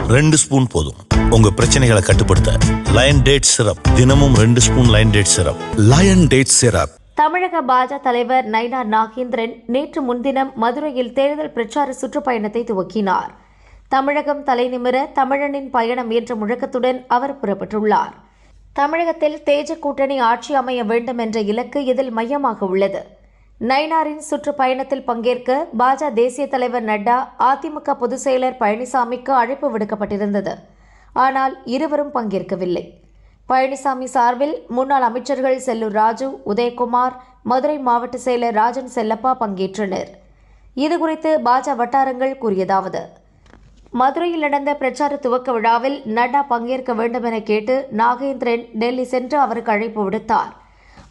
2 spoon போதும் உங்க பிரச்சனைகளை கட்டுப்படுத்த. லயன் டேட் சிரப், தினமும் 2 spoon lion date syrup. Lion date syrup. தமிழக பாஜக தலைவர் நயினார் நாகேந்திரன் நேற்று முன்தினம் மதுரையில் தேர்தல் பிரச்சார சுற்றுப்பயணத்தை துவக்கினார். தமிழகம் தலைநிமிர தமிழனின் பயணம் என்ற முழக்கத்துடன் அவர் புறப்பட்டுள்ளார். தமிழகத்தில் தேஜ கூட்டணி ஆட்சி அமைய வேண்டும் என்ற இலக்கு இதில் மையமாக உள்ளது. நயினாரின் சுற்றுப்பயணத்தில் பங்கேற்க பாஜக தேசிய தலைவர் நட்டா, அதிமுக பொதுச் செயலர் பழனிசாமிக்கு அழைப்பு விடுக்கப்பட்டிருந்தது. ஆனால் இருவரும் பங்கேற்கவில்லை. பழனிசாமி சார்பில் முன்னாள் அமைச்சர்கள் செல்லூர் ராஜு, உதயகுமார், மதுரை மாவட்ட செயலர் ராஜன் செல்லப்பா பங்கேற்றனர். இதுகுறித்து பாஜக வட்டாரங்கள் கூறியதாவது: மதுரையில் நடந்த பிரச்சார துவக்க விழாவில் நட்டா பங்கேற்க வேண்டும் என கேட்டு நாகேந்திரன் டெல்லி சென்று அவருக்கு அழைப்பு விடுத்தார்.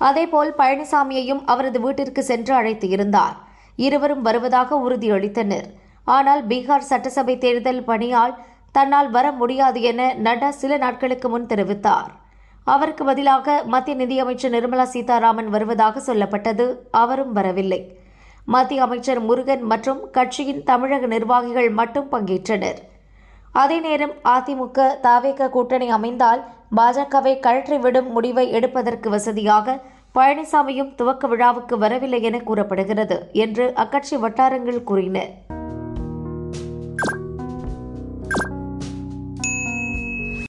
அதேபோல் பழனிசாமியையும் அவரது வீட்டிற்கு சென்று அழைத்து இருந்தார். இருவரும் வருவதாக உறுதியளித்தனர். ஆனால் பீகார் சட்டசபை தேர்தல் பணியால் தன்னால் வர முடியாது என நட்டா சில நாட்களுக்கு முன் தெரிவித்தார். அவருக்கு பதிலாக மத்திய நிதியமைச்சர் நிர்மலா சீதாராமன் வருவதாக சொல்லப்பட்டது. அவரும் வரவில்லை. மத்திய அமைச்சர் முருகன் மற்றும் கட்சியின் தமிழக நிர்வாகிகள் மட்டும் பங்கேற்றனர். அதே நேரம் அதிமுக தவேக கூட்டணி அமைந்தால் பாஜகவை கழற்றிவிடும் முடிவை எடுப்பதற்கு வசதியாக பழனிசாமியும் துவக்க விழாவுக்கு வரவில்லை என கூறப்படுகிறது என்று அக்கட்சி வட்டாரங்கள் கூறின.